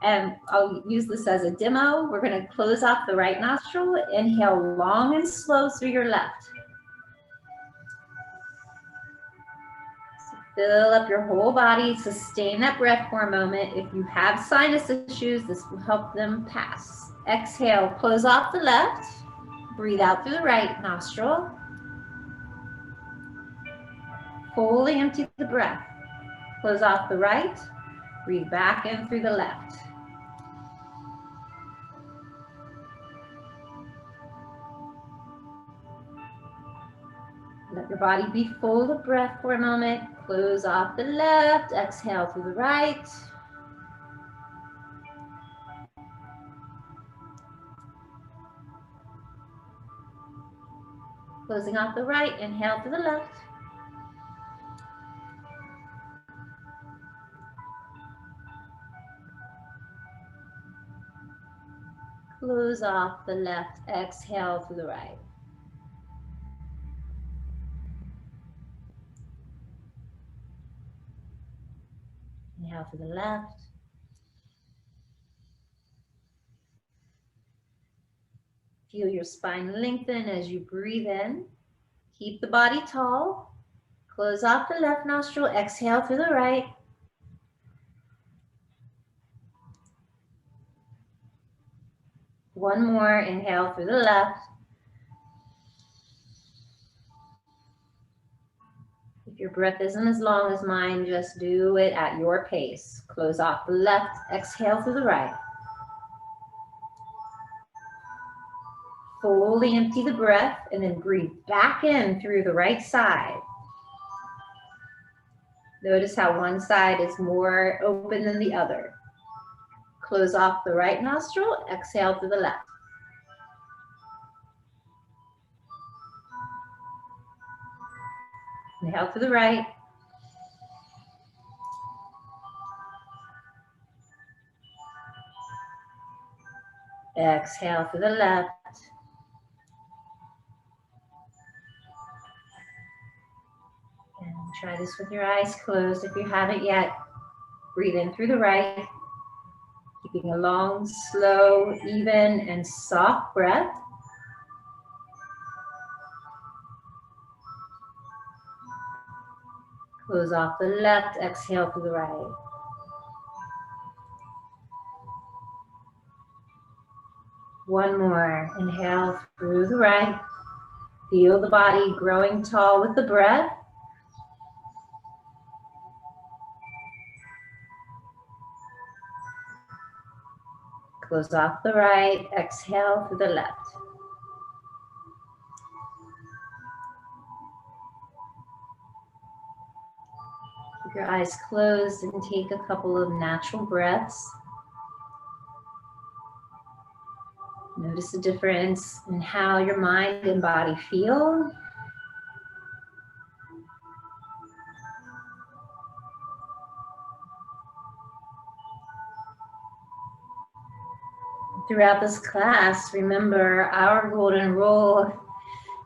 And I'll use this as a demo. We're going to close off the right nostril. Inhale long and slow through your left. So fill up your whole body. Sustain that breath for a moment. If you have sinus issues, this will help them pass. Exhale, close off the left. Breathe out through the right nostril. Fully empty the breath. Close off the right. Breathe back in through the left. Let your body be full of breath for a moment. Close off the left. Exhale through the right. Closing off the right. Inhale through the left. Close off the left. Exhale through the right. Inhale through the left. Feel your spine lengthen as you breathe in. Keep the body tall. Close off the left nostril. Exhale through the right. One more. Inhale through the left. If your breath isn't as long as mine, just do it at your pace. Close off the left. Exhale through the right. Fully empty the breath and then breathe back in through the right side. Notice how one side is more open than the other. Close off the right nostril, exhale through the left. Inhale through the right. Exhale through the left. And try this with your eyes closed if you haven't yet. Breathe in through the right. Keeping a long, slow, even, and soft breath. Close off the left, exhale through the right. One more. Inhale through the right. Feel the body growing tall with the breath. Close off the right, exhale through the left. Keep your eyes closed and take a couple of natural breaths. Notice the difference in how your mind and body feel. Throughout this class, remember our golden rule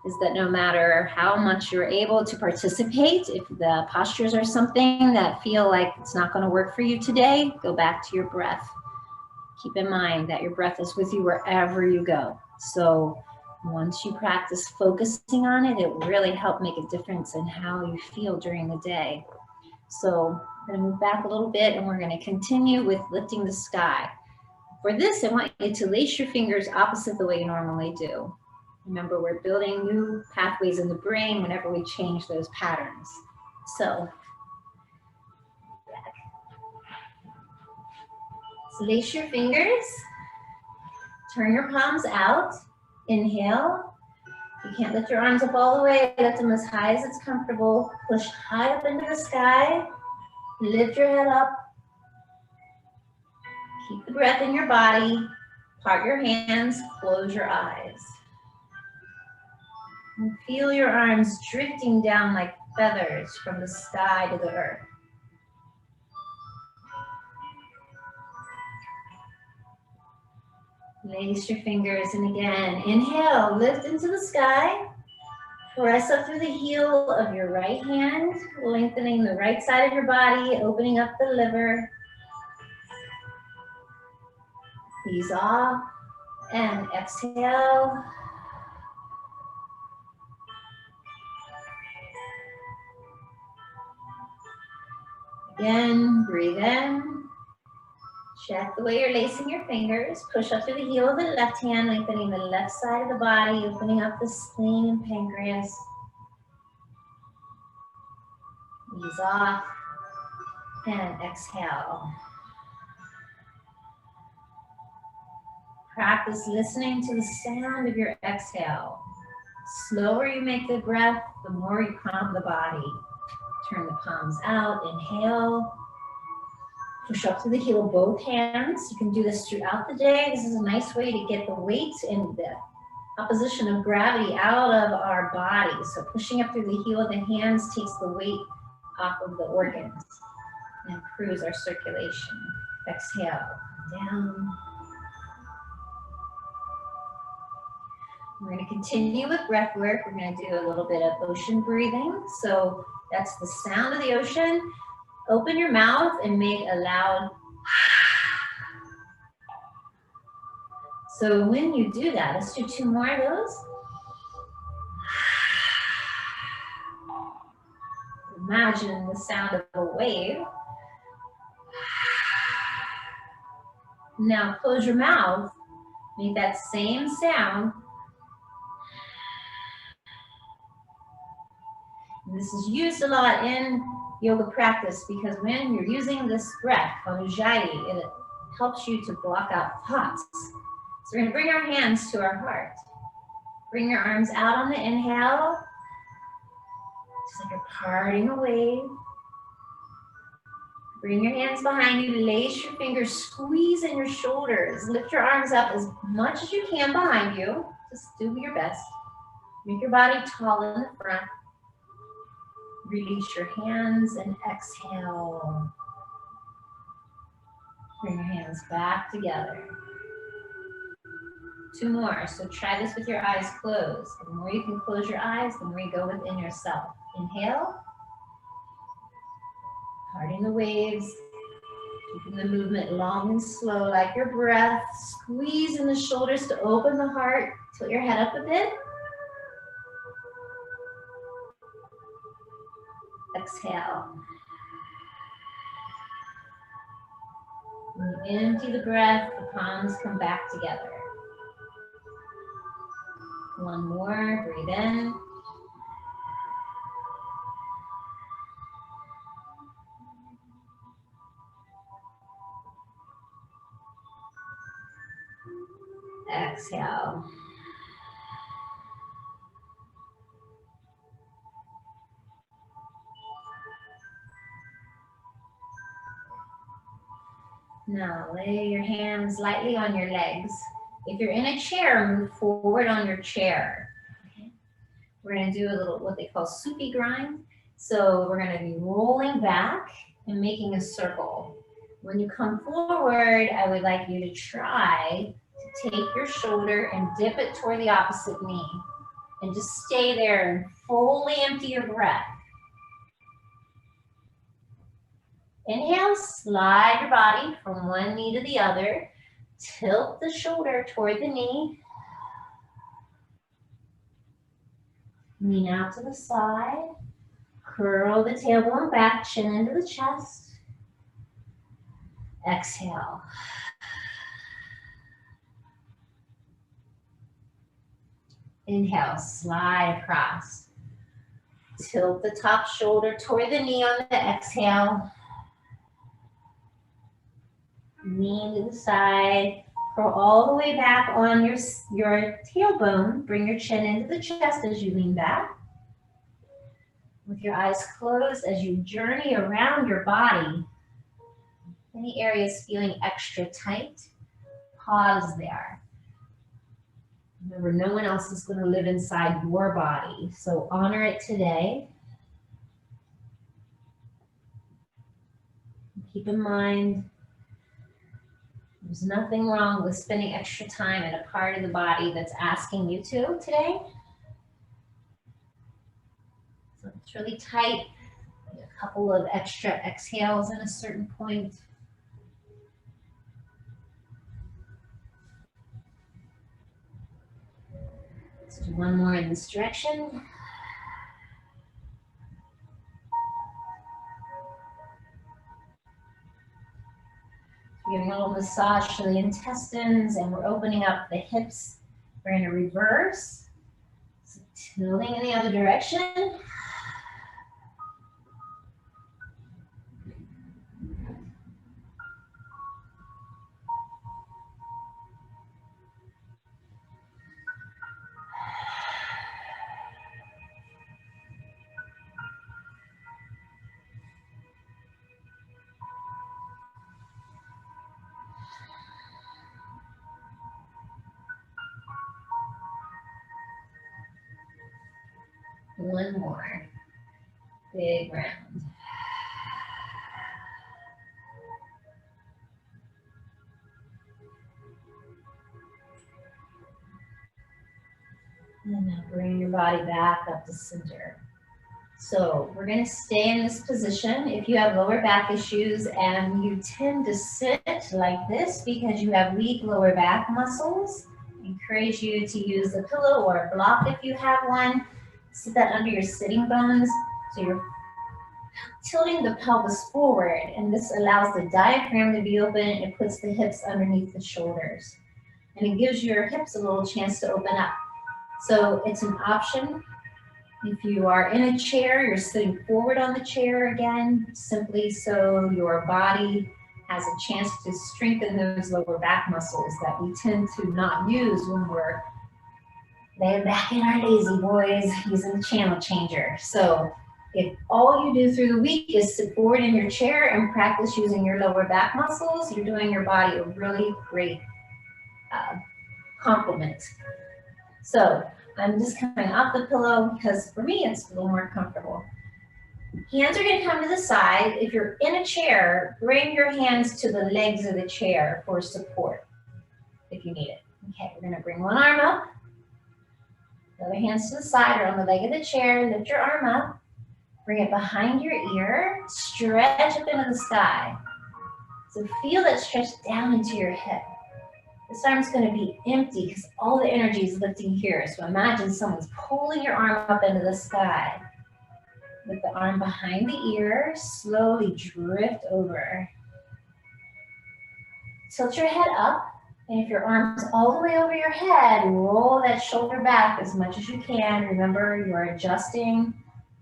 is that no matter how much you're able to participate, if the postures are something that feel like it's not going to work for you today, go back to your breath. Keep in mind that your breath is with you wherever you go. So once you practice focusing on it, it will really help make a difference in how you feel during the day. So I'm going to move back a little bit and we're going to continue with lifting the sky. For this, I want you to lace your fingers opposite the way you normally do. Remember, we're building new pathways in the brain whenever we change those patterns. So lace your fingers, turn your palms out, inhale. You can't lift your arms up all the way, lift them as high as it's comfortable. Push high up into the sky, lift your head up. Keep the breath in your body, part your hands, close your eyes. And feel your arms drifting down like feathers from the sky to the earth. Lace your fingers, and again, inhale, lift into the sky. Press up through the heel of your right hand, lengthening the right side of your body, opening up the liver. Ease off and exhale. Again, breathe in. Check the way you're lacing your fingers. Push up through the heel of the left hand, lengthening the left side of the body, opening up the spleen and pancreas. Ease off and exhale. Practice listening to the sound of your exhale. The slower you make the breath, the more you calm the body. Turn the palms out, inhale. Push up to the heel of both hands. You can do this throughout the day. This is a nice way to get the weight and the opposition of gravity out of our body. So pushing up through the heel of the hands takes the weight off of the organs and improves our circulation. Exhale, down. We're going to continue with breath work. We're going to do a little bit of ocean breathing. So that's the sound of the ocean. Open your mouth and make a loud. So when you do that, let's do 2 more of those. Imagine the sound of a wave. Now close your mouth. Make that same sound. And this is used a lot in yoga practice because when you're using this breath, Ujjayi, it helps you to block out thoughts. So we're going to bring our hands to our heart. Bring your arms out on the inhale, just like you're parting a wave. Bring your hands behind you, lace your fingers, squeeze in your shoulders. Lift your arms up as much as you can behind you. Just do your best. Make your body tall in the front. Release your hands and exhale. Bring your hands back together. 2 more. So try this with your eyes closed. The more you can close your eyes, the more you go within yourself. Inhale. Parting the waves. Keeping the movement long and slow like your breath. Squeeze in the shoulders to open the heart. Tilt your head up a bit. Exhale. When you empty the breath, the palms come back together. 1 more, breathe in. Exhale. Now lay your hands lightly on your legs. If you're in a chair, move forward on your chair. Okay. We're going to do a little what they call Soupy Grind. So we're going to be rolling back and making a circle. When you come forward, I would like you to try to take your shoulder and dip it toward the opposite knee. And just stay there and fully empty your breath. Inhale, slide your body from one knee to the other. Tilt the shoulder toward the knee. Lean out to the side. Curl the tailbone back, chin into the chest. Exhale. Inhale, slide across. Tilt the top shoulder toward the knee on the exhale. Lean to the side. Curl all the way back on your tailbone. Bring your chin into the chest as you lean back. With your eyes closed as you journey around your body. Any areas feeling extra tight, pause there. Remember, no one else is going to live inside your body, so honor it today. Keep in mind, there's nothing wrong with spending extra time in a part of the body that's asking you to today. So it's really tight. A couple of extra exhales at a certain point. Let's do one more in this direction. We're giving a little massage to the intestines, and we're opening up the hips. We're going to reverse. So tilting in the other direction. One more. Big round. And now bring your body back up to center. So we're going to stay in this position. If you have lower back issues and you tend to sit like this because you have weak lower back muscles, I encourage you to use a pillow or a block if you have one. Sit that under your sitting bones so you're tilting the pelvis forward, and this allows the diaphragm to be open. It puts the hips underneath the shoulders, and it gives your hips a little chance to open up. So it's an option. If you are in a chair, you're sitting forward on the chair again, simply so your body has a chance to strengthen those lower back muscles that we tend to not use when we're laying back in our lazy boys using the channel changer. So if all you do through the week is sit forward in your chair and practice using your lower back muscles, you're doing your body a really great compliment. So I'm just coming off the pillow because for me it's a little more comfortable. Hands are going to come to the side. If you're in a chair, bring your hands to the legs of the chair for support if you need it. Okay, we're going to bring one arm up. The other hands to the side or on the leg of the chair. Lift your arm up. Bring it behind your ear. Stretch up into the sky. So feel that stretch down into your hip. This arm's going to be empty because all the energy is lifting here. So imagine someone's pulling your arm up into the sky. With the arm behind the ear, slowly drift over. Tilt your head up, and if your arm's all the way over your head, roll that shoulder back as much as you can. Remember, you're adjusting,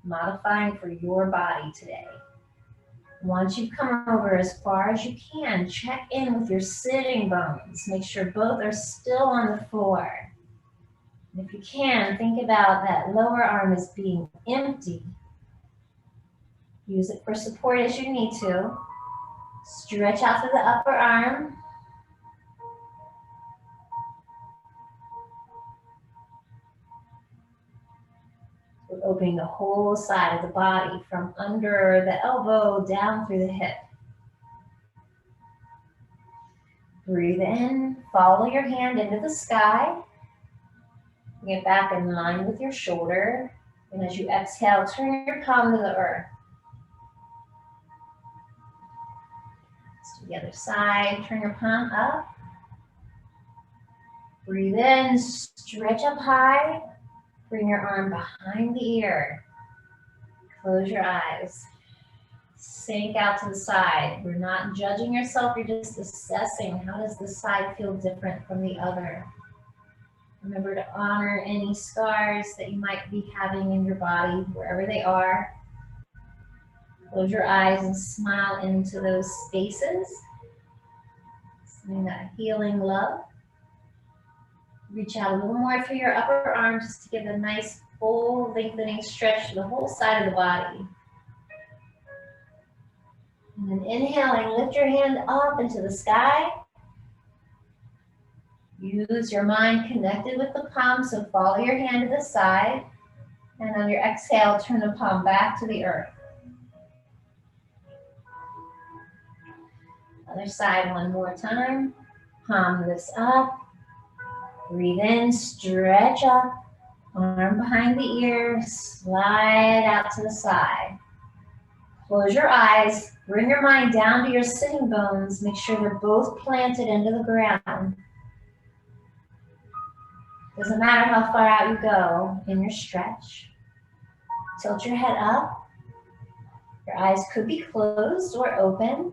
modifying for your body today. Once you've come over as far as you can, check in with your sitting bones. Make sure both are still on the floor. And if you can, think about that lower arm as being empty. Use it for support as you need to. Stretch out through the upper arm. We're opening the whole side of the body from under the elbow down through the hip. Breathe in, follow your hand into the sky. Bring it back in line with your shoulder. And as you exhale, turn your palm to the earth. To the other side, turn your palm up. Breathe in, stretch up high. Bring your arm behind the ear. Close your eyes. Sink out to the side. You're not judging yourself, you're just assessing how does this side feel different from the other. Remember to honor any scars that you might be having in your body, wherever they are. Close your eyes and smile into those spaces. Sending that healing love. Reach out a little more through your upper arm just to give a nice full lengthening stretch to the whole side of the body. And then inhaling, lift your hand up into the sky. Use your mind connected with the palm, so follow your hand to the side. And on your exhale, turn the palm back to the earth. Other side one more time. Palm lifts up. Breathe in, stretch up. Arm behind the ear, slide out to the side. Close your eyes. Bring your mind down to your sitting bones. Make sure they're both planted into the ground. Doesn't matter how far out you go in your stretch. Tilt your head up. Your eyes could be closed or open.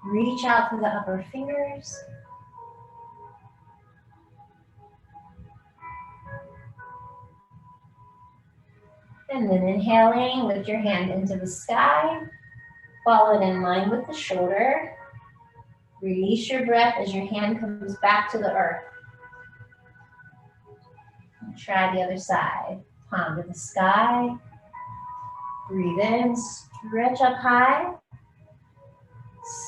Reach out through the upper fingers. And then inhaling, lift your hand into the sky. Follow it in line with the shoulder. Release your breath as your hand comes back to the earth. And try the other side. Palm to the sky. Breathe in, stretch up high.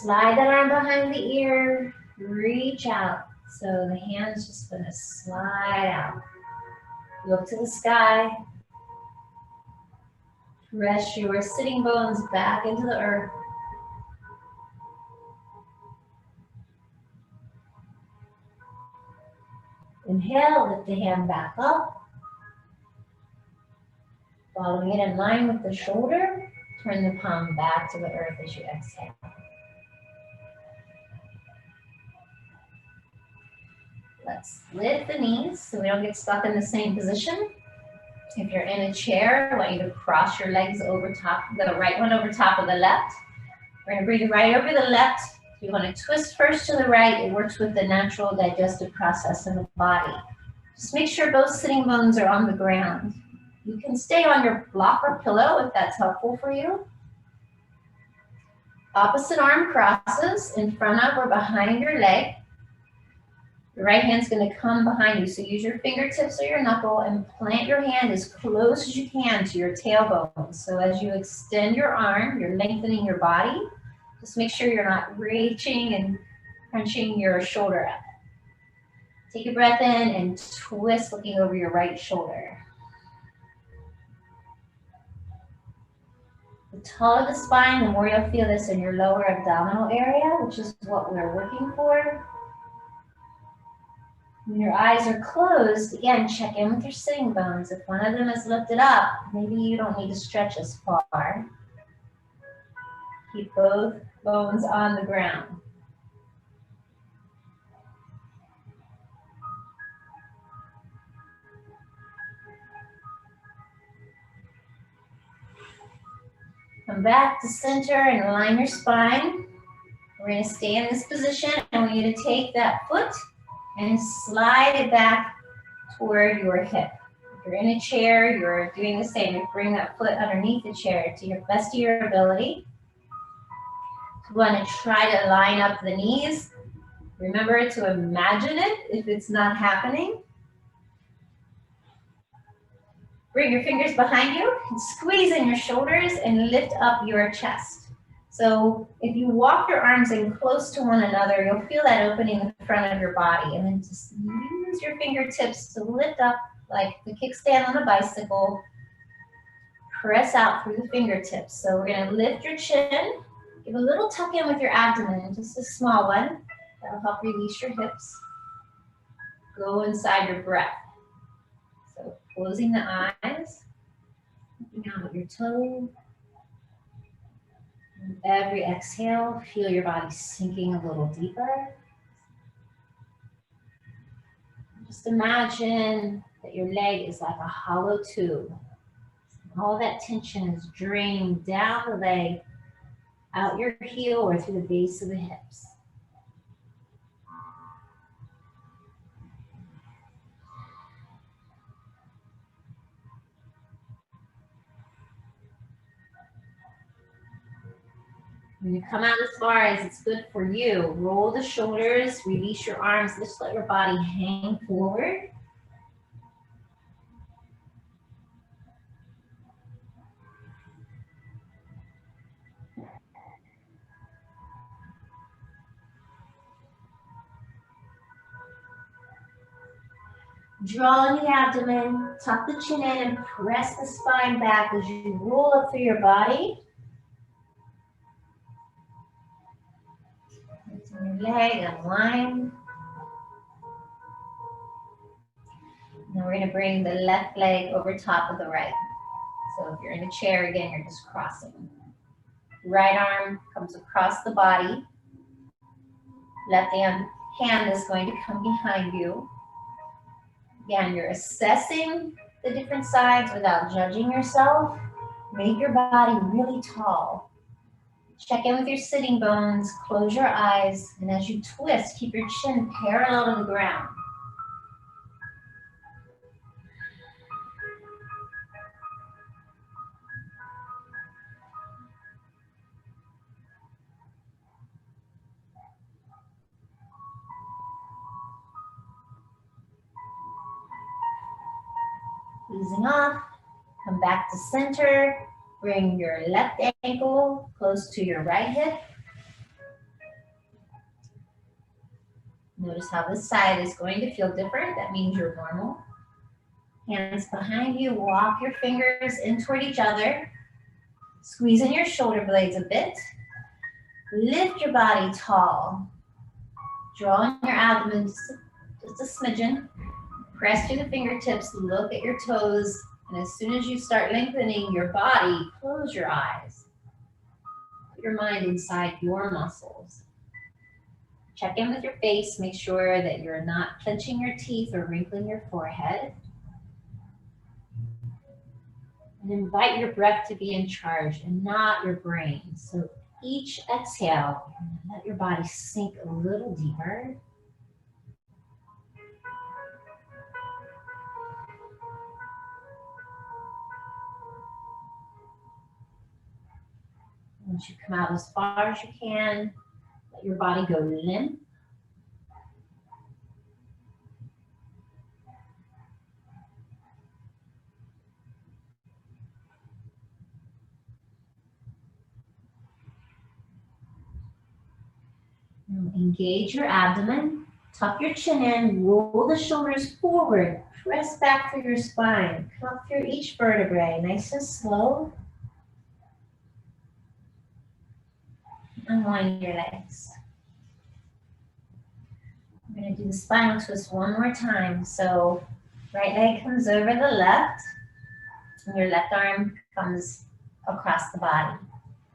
Slide that arm behind the ear. Reach out. So the hand's just gonna slide out. Look to the sky. Press your sitting bones back into the earth. Inhale, lift the hand back up. Following it in line with the shoulder, turn the palm back to the earth as you exhale. Let's lift the knees so we don't get stuck in the same position. If you're in a chair, I want you to cross your legs over top, the right one over top of the left. We're gonna bring the right over the left. You wanna twist first to the right. It works with the natural digestive process in the body. Just make sure both sitting bones are on the ground. You can stay on your block or pillow if that's helpful for you. Opposite arm crosses in front of or behind your leg. Your right hand's gonna come behind you, so use your fingertips or your knuckle and plant your hand as close as you can to your tailbone. So as you extend your arm, you're lengthening your body. Just make sure you're not reaching and crunching your shoulder up. Take a breath in and twist looking over your right shoulder. The taller the spine, the more you'll feel this in your lower abdominal area, which is what we're working for. When your eyes are closed, again, check in with your sitting bones. If one of them is lifted up, maybe you don't need to stretch as far. Keep both bones on the ground. Come back to center and align your spine. We're going to stay in this position. I want you to take that foot and slide it back toward your hip. If you're in a chair, you're doing the same. You bring that foot underneath the chair to your best of your ability. You want to try to line up the knees. Remember to imagine it if it's not happening. Bring your fingers behind you and squeeze in your shoulders and lift up your chest. So if you walk your arms in close to one another, you'll feel that opening in the front of your body. And then just use your fingertips to lift up like the kickstand on a bicycle. Press out through the fingertips. So we're going to lift your chin. Give a little tuck in with your abdomen, just a small one. That'll help release your hips. Go inside your breath. So closing the eyes, looking out at your toes. And every exhale, feel your body sinking a little deeper. Just imagine that your leg is like a hollow tube. All that tension is draining down the leg, out your heel or through the base of the hips. When you come out as far as it's good for you, roll the shoulders, release your arms, just let your body hang forward. Draw in the abdomen, tuck the chin in, and press the spine back as you roll up through your body. Lifting your leg, unwind. Now we're going to bring the left leg over top of the right. So if you're in a chair, again, you're just crossing. Right arm comes across the body. Left hand is going to come behind you. Again, you're assessing the different sides without judging yourself. Make your body really tall. Check in with your sitting bones, close your eyes, and as you twist, keep your chin parallel to the ground. Easing off, come back to center, bring your left ankle close to your right hip. Notice how this side is going to feel different. That means you're normal. Hands behind you, walk your fingers in toward each other. Squeeze in your shoulder blades a bit. Lift your body tall. Draw in your abdomen just a smidgen. Press through the fingertips, look at your toes, and as soon as you start lengthening your body, close your eyes. Put your mind inside your muscles. Check in with your face, make sure that you're not clenching your teeth or wrinkling your forehead. And invite your breath to be in charge and not your brain. So each exhale, let your body sink a little deeper. Once you come out as far as you can, let your body go limp. Now engage your abdomen, tuck your chin in, roll the shoulders forward, press back through your spine, come up through each vertebrae, nice and slow. Unwind your legs. We're going to do the spinal twist one more time. So right leg comes over the left, and your left arm comes across the body.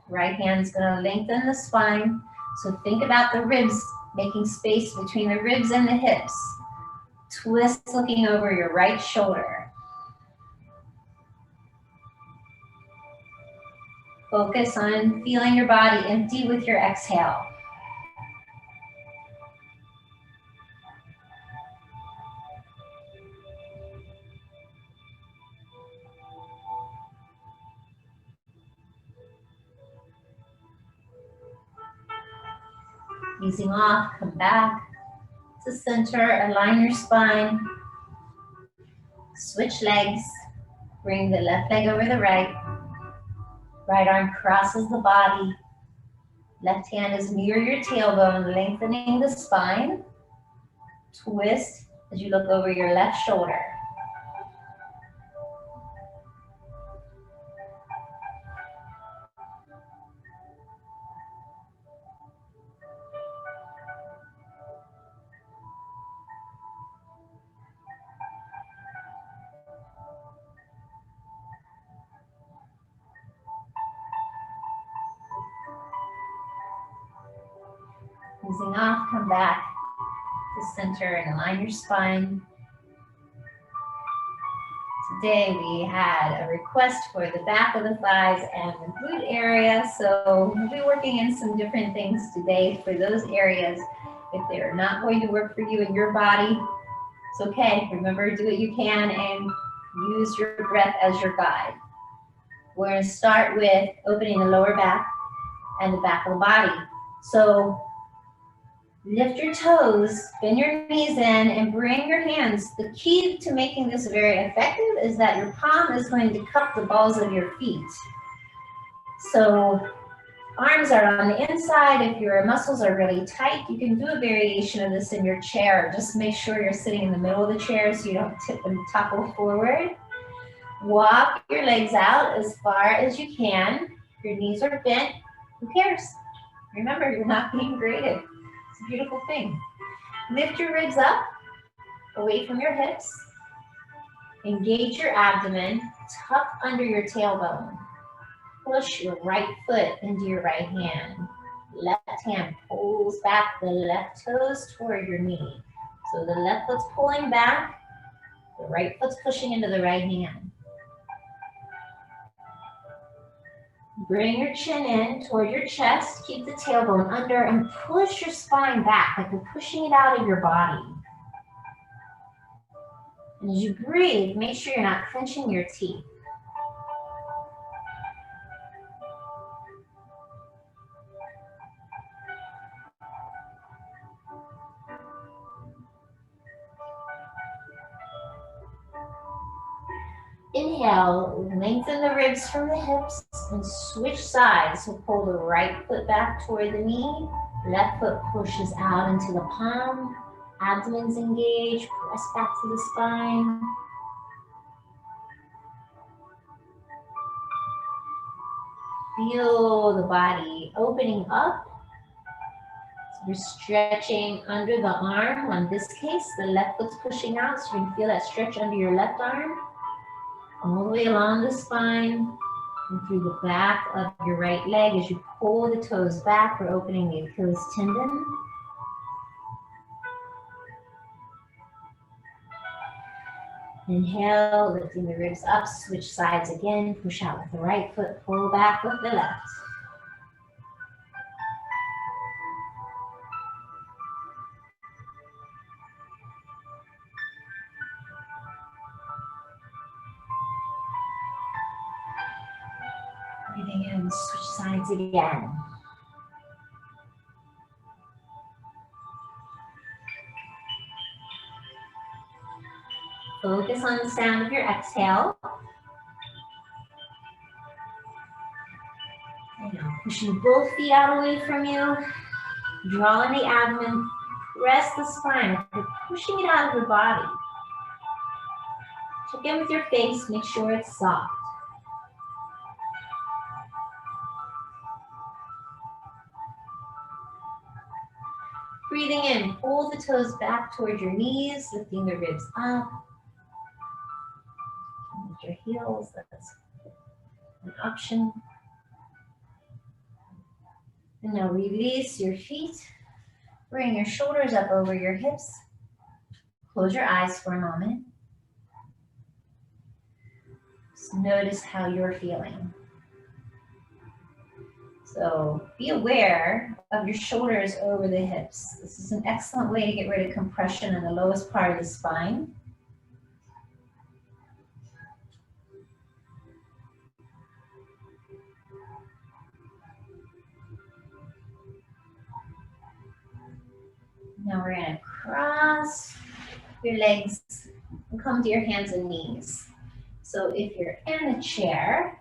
Right hand's going to lengthen the spine. So think about the ribs, making space between the ribs and the hips. Twist looking over your right shoulder. Focus on feeling your body empty with your exhale. Easing off, come back to center, align your spine. Switch legs, bring the left leg over the right. Right arm crosses the body. Left hand is near your tailbone, lengthening the spine. Twist as you look over your left shoulder. Easing off, come back to center and align your spine. Today we had a request for the back of the thighs and the glute area, so we'll be working in some different things today for those areas. If they're not going to work for you and your body, it's okay. Remember, do what you can and use your breath as your guide. We're going to start with opening the lower back and the back of the body. So lift your toes, bend your knees in, and bring your hands. The key to making this very effective is that your palm is going to cup the balls of your feet. So arms are on the inside. If your muscles are really tight, you can do a variation of this in your chair. Just make sure you're sitting in the middle of the chair so you don't tip and topple forward. Walk your legs out as far as you can. Your knees are bent. Who cares? Remember, you're not being graded. It's a beautiful thing. Lift your ribs up, away from your hips. Engage your abdomen, tuck under your tailbone. Push your right foot into your right hand. Left hand pulls back the left toes toward your knee. So the left foot's pulling back, The right foot's pushing into the right hand. Bring your chin in toward your chest. Keep the tailbone under and push your spine back like you're pushing it out of your body. And as you breathe, make sure you're not clenching your teeth. Inhale, lengthen the ribs from the hips and switch sides. So pull the right foot back toward the knee. Left foot pushes out into the palm. Abdomen's engaged. Press back to the spine. Feel the body opening up. So you're stretching under the arm. In this case, the left foot's pushing out, so you can feel that stretch under your left arm. All the way along the spine and through the back of your right leg as you pull the toes back. We're opening the Achilles tendon. Inhale, lifting the ribs up, switch sides again. Push out with the right foot, pull back with the left. Breathing in, switch sides again. Focus on the sound of your exhale. And now pushing both feet out away from you. Draw in the abdomen. Press the spine. You're pushing it out of your body. Check in with your face. Make sure it's soft. Breathing in, pull the toes back toward your knees, lifting the ribs up. With your heels, that's an option. And now release your feet. Bring your shoulders up over your hips. Close your eyes for a moment. Just notice how you're feeling. So be aware of your shoulders over the hips. This is an excellent way to get rid of compression in the lowest part of the spine. Now we're going to cross your legs and come to your hands and knees. So if you're in a chair,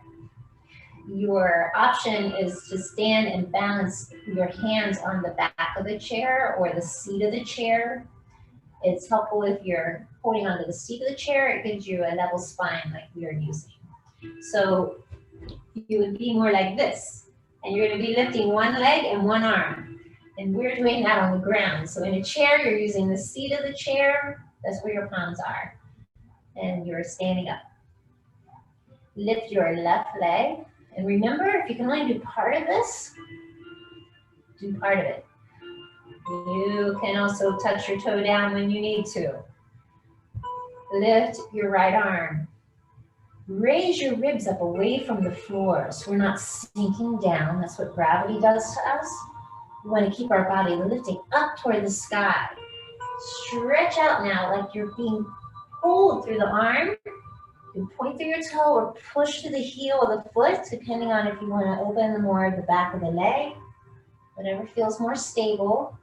your option is to stand and balance your hands on the back of the chair or the seat of the chair. It's helpful if you're holding onto the seat of the chair. It gives you a level spine like we are using. So you would be more like this. And you're going to be lifting one leg and one arm. And we're doing that on the ground. So in a chair, you're using the seat of the chair. That's where your palms are. And you're standing up. Lift your left leg. And remember, if you can only do part of this, do part of it. You can also touch your toe down when you need to. Lift your right arm. Raise your ribs up away from the floor so we're not sinking down. That's what gravity does to us. We want to keep our body lifting up toward the sky. Stretch out now like you're being pulled through the arm. You point through your toe or push to the heel of the foot, depending on if you want to open more of the back of the leg. Whatever feels more stable.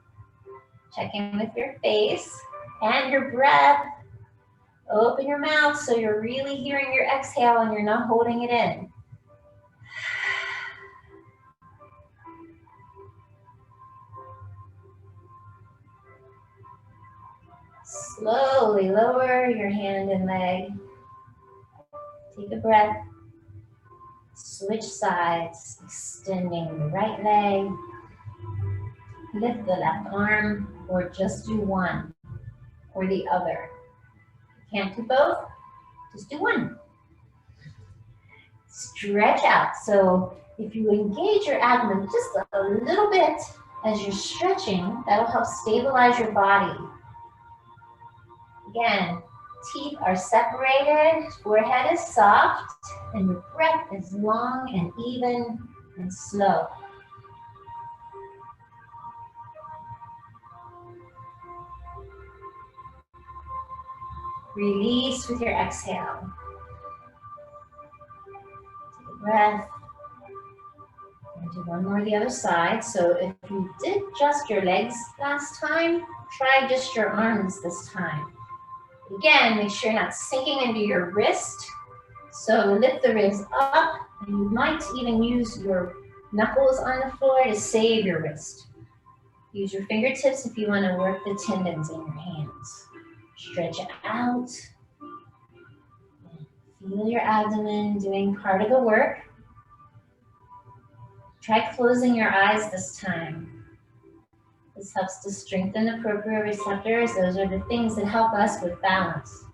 Check in with your face and your breath. Open your mouth so you're really hearing your exhale and you're not holding it in. Slowly lower your hand and leg. Take a breath. Switch sides, extending the right leg. Lift the left arm, or just do one or the other. If you can't do both, just do one. Stretch out. So if you engage your abdomen just a little bit as you're stretching, that'll help stabilize your body. Again, Teeth are separated, forehead is soft, and your breath is long and even and slow. Release with your exhale. Take a breath. And do one more the other side. So if you did just your legs last time, try just your arms this time. Again, make sure you're not sinking into your wrist. So lift the ribs up, and you might even use your knuckles on the floor to save your wrist. Use your fingertips if you want to work the tendons in your hands. Stretch it out. Feel your abdomen doing part of the work. Try closing your eyes this time. This helps to strengthen the proprioceptors. Those are the things that help us with balance.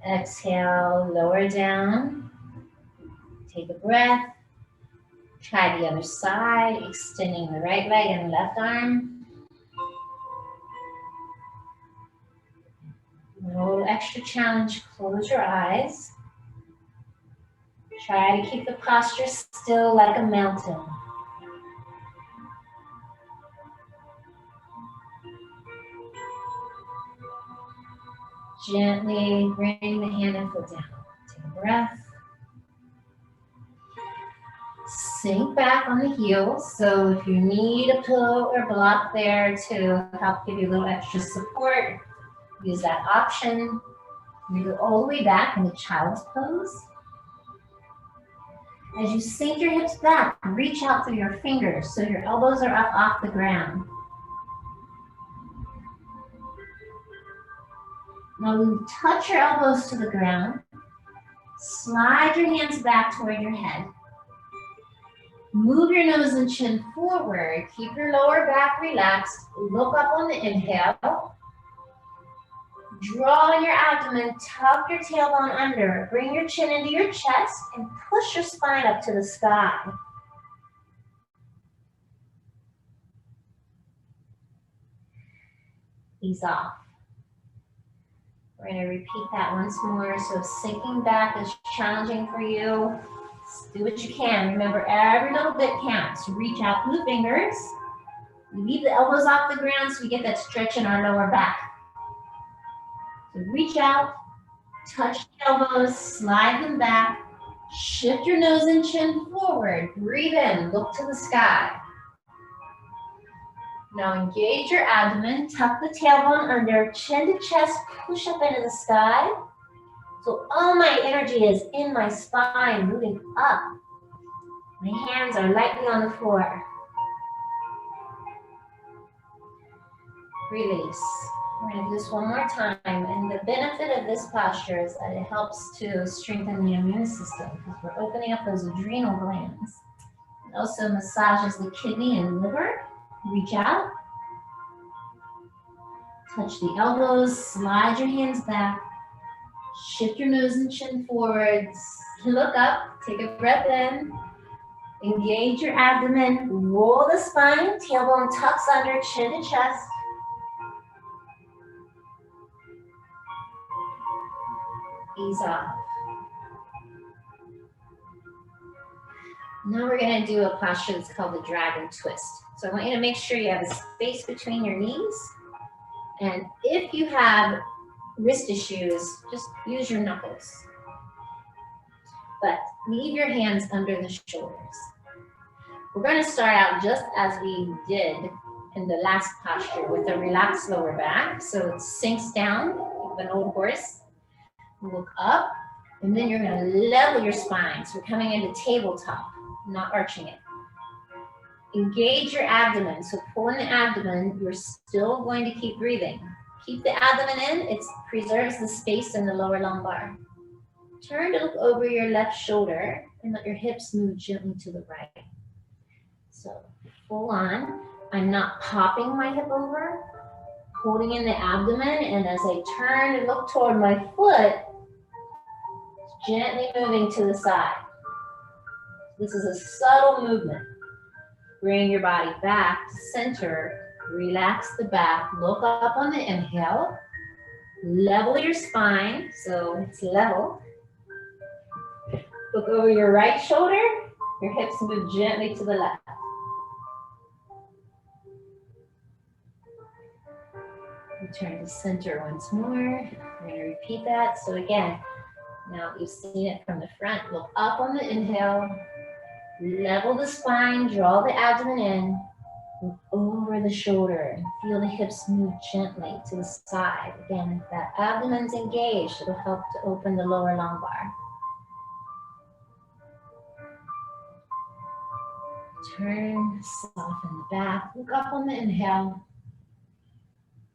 Exhale, lower down. Take a breath. Try the other side, extending the right leg and left arm. A little extra challenge, close your eyes. Try to keep the posture still like a mountain. Gently bring the hand and foot down. Take a breath. Sink back on the heels. So if you need a pillow or block there to help give you a little extra support, use that option. You go all the way back in the child's pose. As you sink your hips back, reach out through your fingers so your elbows are up off the ground. Now you touch your elbows to the ground. Slide your hands back toward your head. Move your nose and chin forward. Keep your lower back relaxed. Look up on the inhale. Draw your abdomen, tuck your tailbone under. Bring your chin into your chest and push your spine up to the sky. Ease off. We're going to repeat that once more. So sinking back is challenging for you. Do what you can. Remember, every little bit counts. Reach out through the fingers. Leave the elbows off the ground so we get that stretch in our lower back. So reach out, touch the elbows, slide them back, shift your nose and chin forward. Breathe in, look to the sky. Now engage your abdomen, tuck the tailbone under, chin to chest, push up into the sky. So all my energy is in my spine, moving up. My hands are lightly on the floor. Release. We're going to do this one more time. And the benefit of this posture is that it helps to strengthen the immune system because we're opening up those adrenal glands. It also massages the kidney and liver. Reach out. Touch the elbows, slide your hands back. Shift your nose and chin forwards. Look up, take a breath in. Engage your abdomen, roll the spine, tailbone tucks under, chin to chest. Ease off. Now we're going to do a posture that's called the dragon twist. So I want you to make sure you have a space between your knees. And if you have wrist issues, just use your knuckles. But leave your hands under the shoulders. We're going to start out just as we did in the last posture with a relaxed lower back. So it sinks down like an old horse. Look up, and then you're going to level your spine. So we're coming into tabletop, not arching it. Engage your abdomen. So pull in the abdomen. You're still going to keep breathing. Keep the abdomen in. It preserves the space in the lower lumbar. Turn to look over your left shoulder and let your hips move gently to the right. So full on. I'm not popping my hip over, holding in the abdomen, and as I turn and look toward my foot, gently moving to the side. This is a subtle movement. Bring your body back to center. Relax the back. Look up on the inhale. Level your spine, so it's level. Look over your right shoulder. Your hips move gently to the left. Return to center once more. We're going to repeat that. So again, now you've seen it from the front. Look up on the inhale. Level the spine. Draw the abdomen in. Look over the shoulder and feel the hips move gently to the side. Again, if that abdomen's engaged, it'll help to open the lower lumbar. Turn, soften the back. Look up on the inhale.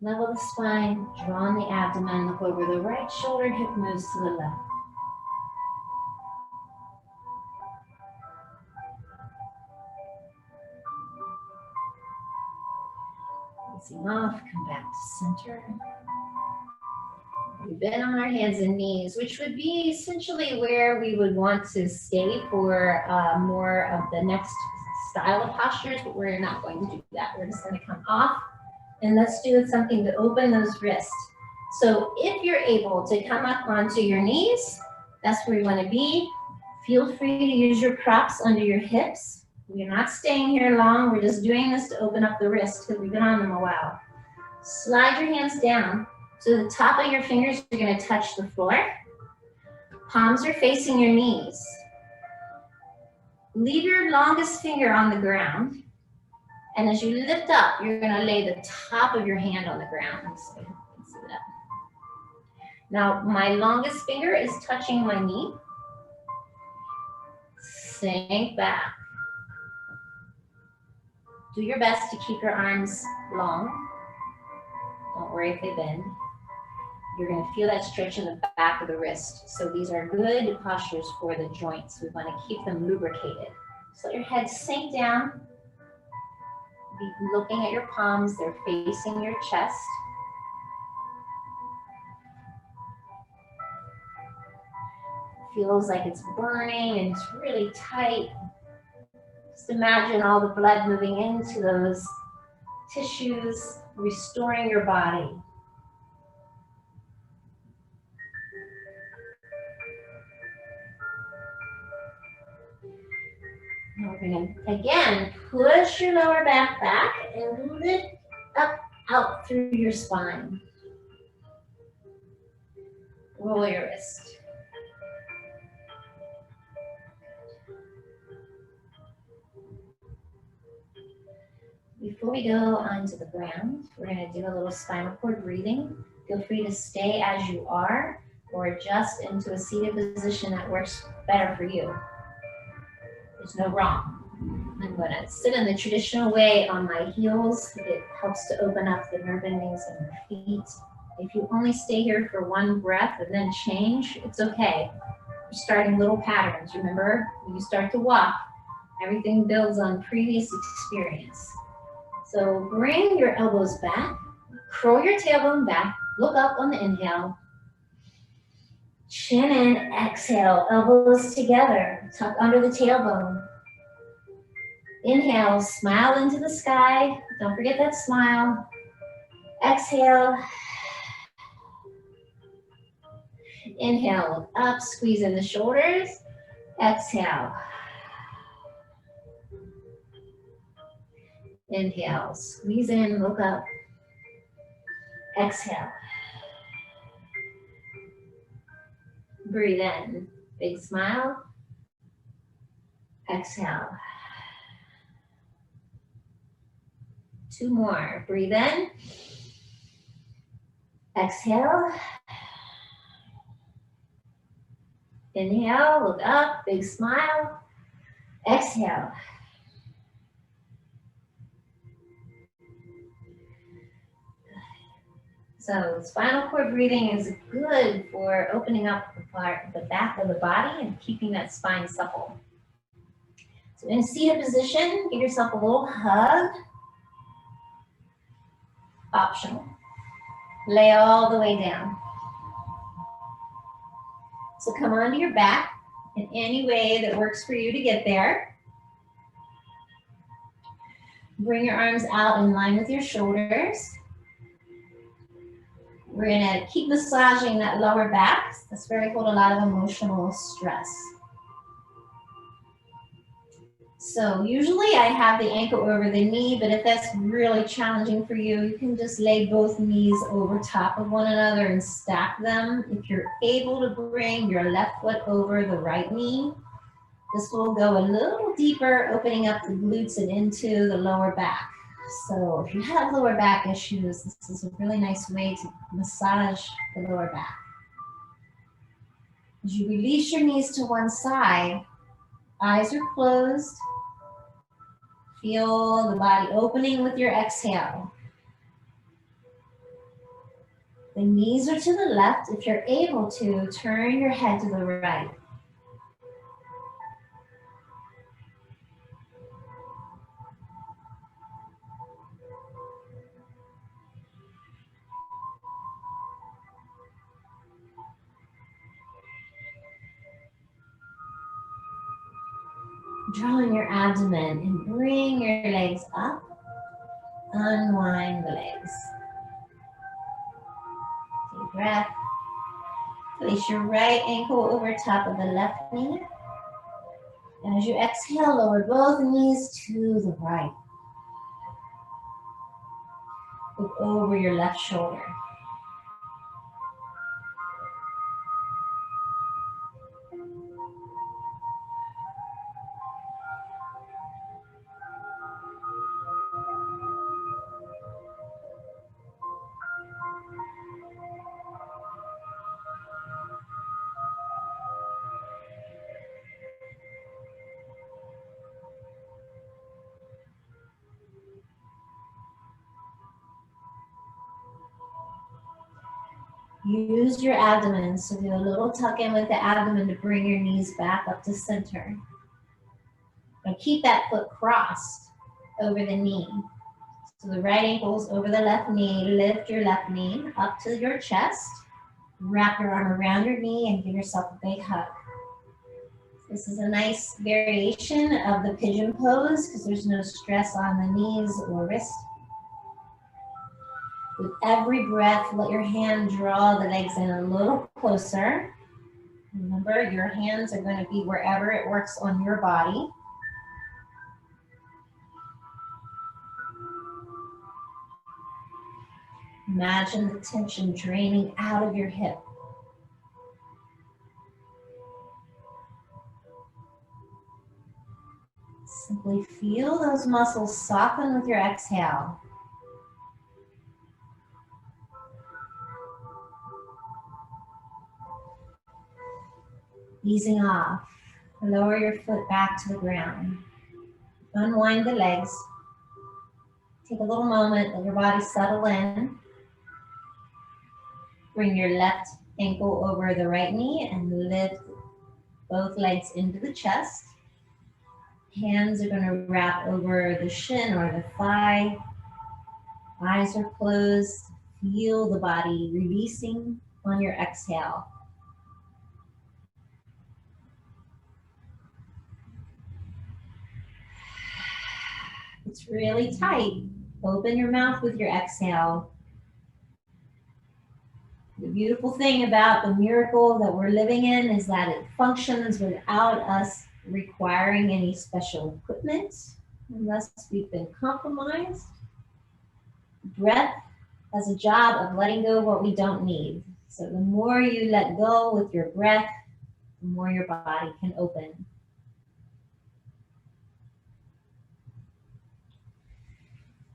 Level the spine, draw in the abdomen. Look over the right shoulder, hip moves to the left. Easing off, come back to center. We've been on our hands and knees, which would be essentially where we would want to stay for more of the next style of postures, but we're not going to do that. We're just going to come off and let's do something to open those wrists. So if you're able to come up onto your knees, that's where you want to be. Feel free to use your props under your hips. We're not staying here long. We're just doing this to open up the wrists because we've been on them a while. Slide your hands down. So the top of your fingers are going to touch the floor. Palms are facing your knees. Leave your longest finger on the ground. And as you lift up, you're going to lay the top of your hand on the ground. So you can see that. Now, my longest finger is touching my knee. Sink back. Do your best to keep your arms long. Don't worry if they bend. You're going to feel that stretch in the back of the wrist. So these are good postures for the joints. We want to keep them lubricated. So let your head sink down. Be looking at your palms. They're facing your chest. Feels like it's burning and it's really tight. Just imagine all the blood moving into those tissues, restoring your body. Now we're going to, again, push your lower back and lift up, out through your spine. Roll your wrist. Before we go onto the ground, we're going to do a little spinal cord breathing. Feel free to stay as you are or adjust into a seated position that works better for you. There's no wrong. I'm going to sit in the traditional way on my heels. It helps to open up the nerve endings in your feet. If you only stay here for one breath and then change, it's okay. We're starting little patterns. Remember, when you start to walk, everything builds on previous experience. So bring your elbows back, curl your tailbone back, look up on the inhale. Chin in, exhale, elbows together, tuck under the tailbone. Inhale, smile into the sky. Don't forget that smile. Exhale. Inhale, look up, squeeze in the shoulders. Exhale. Inhale, squeeze in, look up. Exhale. Breathe in, big smile. Exhale. 2 more, breathe in. Exhale. Inhale, look up, big smile. Exhale. So spinal cord breathing is good for opening up the back of the body and keeping that spine supple. So in a seated position, give yourself a little hug. Optional. Lay all the way down. So come onto your back in any way that works for you to get there. Bring your arms out in line with your shoulders. We're gonna keep massaging that lower back. That's where we hold a lot of emotional stress. So usually I have the ankle over the knee, but if that's really challenging for you, you can just lay both knees over top of one another and stack them. If you're able to bring your left foot over the right knee, this will go a little deeper, opening up the glutes and into the lower back. So if you have lower back issues, this is a really nice way to massage the lower back. As you release your knees to one side, eyes are closed. Feel the body opening with your exhale. The knees are to the left. If you're able to, turn your head to the right. Draw in your abdomen and bring your legs up. Unwind the legs. Take a breath. Place your right ankle over top of the left knee. And as you exhale, lower both knees to the right. Look over your left shoulder. Use your abdomen, so do a little tuck in with the abdomen to bring your knees back up to center. And keep that foot crossed over the knee. So the right ankle's over the left knee. Lift your left knee up to your chest. Wrap your arm around your knee and give yourself a big hug. This is a nice variation of the pigeon pose because there's no stress on the knees or wrist. With every breath, let your hand draw the legs in a little closer. Remember, your hands are going to be wherever it works on your body. Imagine the tension draining out of your hip. Simply feel those muscles soften with your exhale. Easing off, lower your foot back to the ground. Unwind the legs. Take a little moment, let your body settle in. Bring your left ankle over the right knee and lift both legs into the chest. Hands are going to wrap over the shin or the thigh. Eyes are closed. Feel the body releasing on your exhale. It's really tight. Open your mouth with your exhale. The beautiful thing about the miracle that we're living in is that it functions without us requiring any special equipment, unless we've been compromised. Breath has a job of letting go of what we don't need. So the more you let go with your breath, the more your body can open.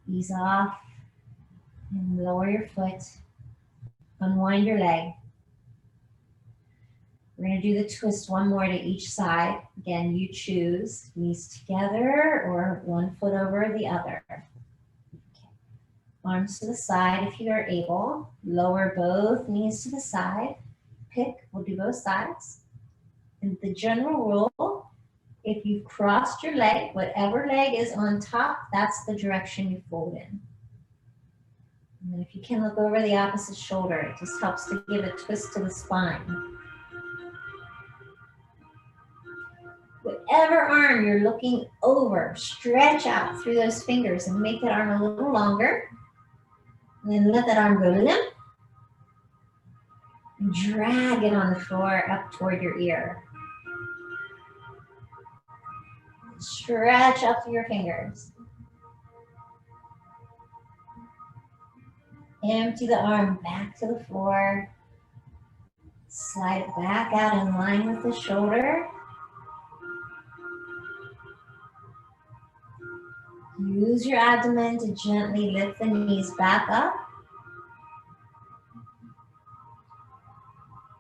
Ease off and lower your foot. Unwind your leg. We're going to do the twist one more to each side. Again, you choose knees together or one foot over the other. Okay. Arms to the side if you are able. Lower both knees to the side. Pick, we'll do both sides. And the general rule, if you've crossed your leg, whatever leg is on top, that's the direction you fold in. And then if you can look over the opposite shoulder, it just helps to give a twist to the spine. Whatever arm you're looking over, stretch out through those fingers and make that arm a little longer. And then let that arm go limp. And drag it on the floor up toward your ear. Stretch up through your fingers. Empty the arm back to the floor. Slide it back out in line with the shoulder. Use your abdomen to gently lift the knees back up.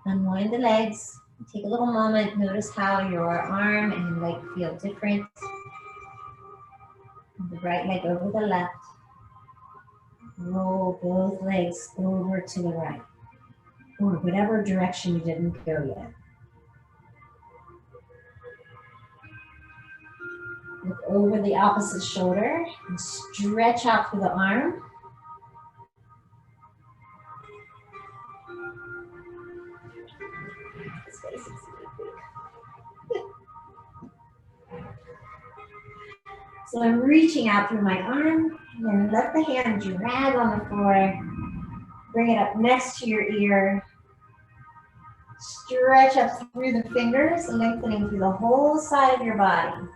Unwind the legs. Take a little moment. Notice how your arm and leg feel different. The right leg over the left. Roll both legs over to the right, or whatever direction you didn't go yet. Look over the opposite shoulder and stretch out through the arm. So I'm reaching out through my arm, and then let the hand drag on the floor. Bring it up next to your ear. Stretch up through the fingers, lengthening through the whole side of your body.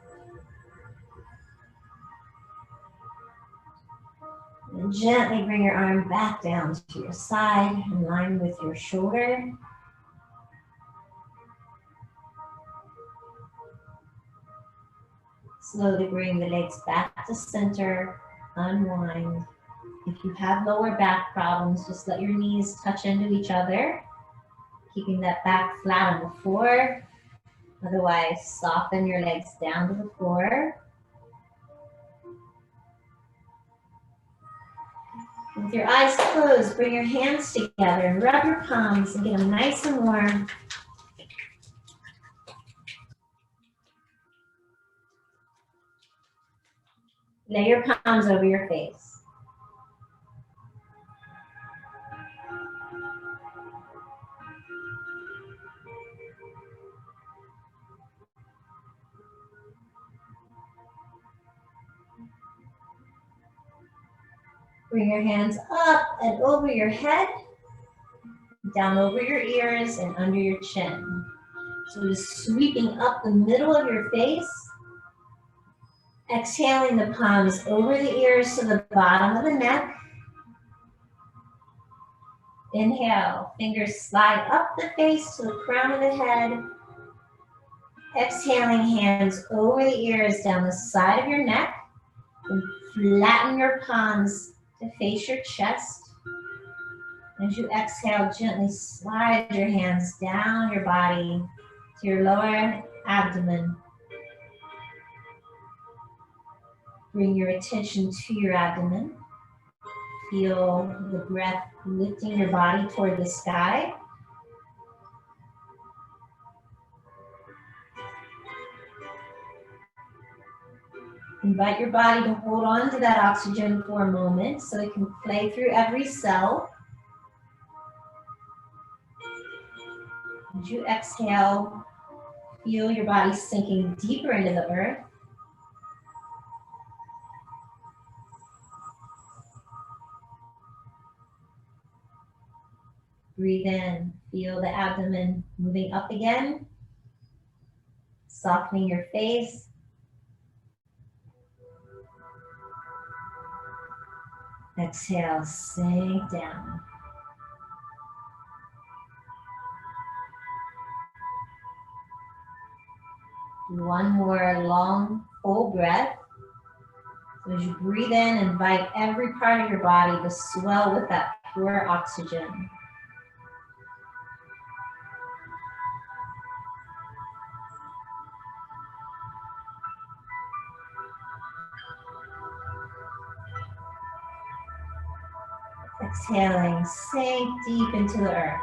And gently bring your arm back down to your side, in line with your shoulder. Slowly bring the legs back to center, unwind. If you have lower back problems, just let your knees touch into each other, keeping that back flat on the floor. Otherwise, soften your legs down to the floor. With your eyes closed, bring your hands together and rub your palms and get them nice and warm. Lay your palms over your face. Bring your hands up and over your head, down over your ears and under your chin. So just sweeping up the middle of your face. Exhaling the palms over the ears to the bottom of the neck. Inhale, fingers slide up the face to the crown of the head. Exhaling, hands over the ears down the side of your neck. And flatten your palms to face your chest. As you exhale, gently slide your hands down your body to your lower abdomen. Bring your attention to your abdomen. Feel the breath lifting your body toward the sky. Invite your body to hold on to that oxygen for a moment so it can play through every cell. As you exhale, feel your body sinking deeper into the earth. Breathe in, feel the abdomen moving up again, softening your face. Exhale, sink down. One more long, full breath. So as you breathe in, invite every part of your body to swell with that pure oxygen. Exhaling, sink deep into the earth.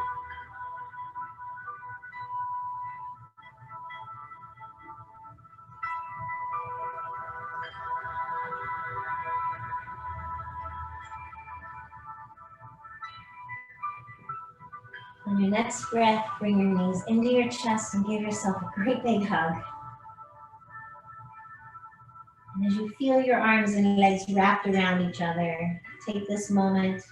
On your next breath, bring your knees into your chest and give yourself a great big hug. feel your arms and legs wrapped around each other, take this moment to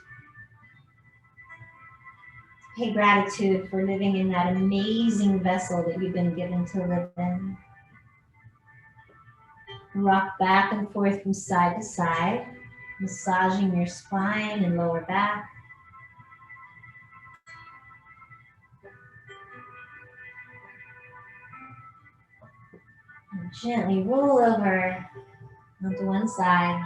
pay gratitude for living in that amazing vessel that you've been given to live in. Rock back and forth from side to side, massaging your spine and lower back. And gently roll over onto one side.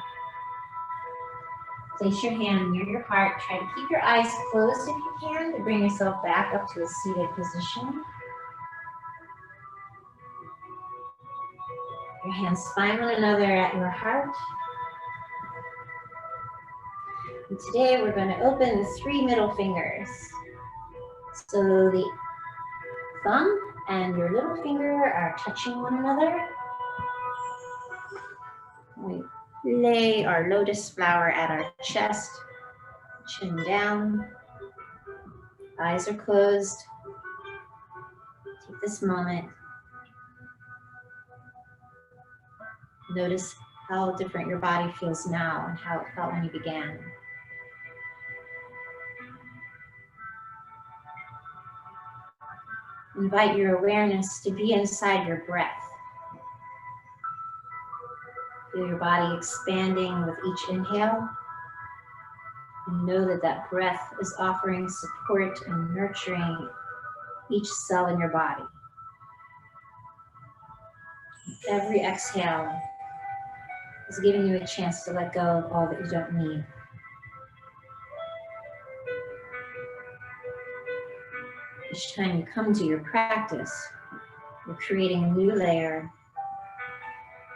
Place your hand near your heart. Try to keep your eyes closed if you can to bring yourself back up to a seated position. Your hands find one another at your heart. And today we're going to open the 3 middle fingers. So the thumb and your little finger are touching one another. We lay our lotus flower at our chest, chin down, eyes are closed. Take this moment. Notice how different your body feels now and how it felt when you began. Invite your awareness to be inside your breath. Feel your body expanding with each inhale. And know that that breath is offering support and nurturing each cell in your body. Every exhale is giving you a chance to let go of all that you don't need. Each time you come to your practice, you're creating a new layer,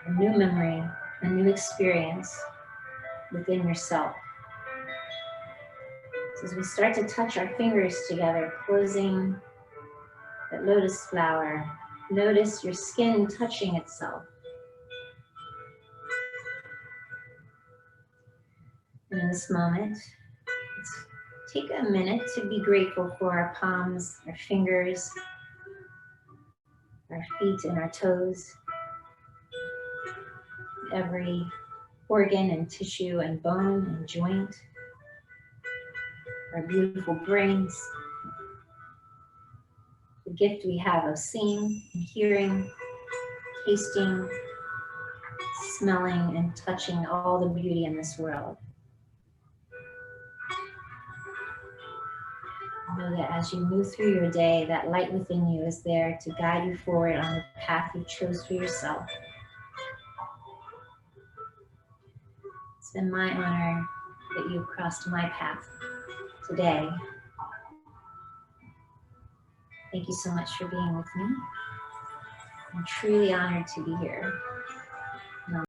a new memory, a new experience within yourself. So as we start to touch our fingers together, closing that lotus flower, notice your skin touching itself. And in this moment, let's take a minute to be grateful for our palms, our fingers, our feet and our toes, every organ and tissue and bone and joint, our beautiful brains, the gift we have of seeing and hearing, tasting, smelling and touching all the beauty in this world. Know that as you move through your day, that light within you is there to guide you forward on the path you chose for yourself. It's been my honor that you've crossed my path today. Thank you so much for being with me. I'm truly honored to be here.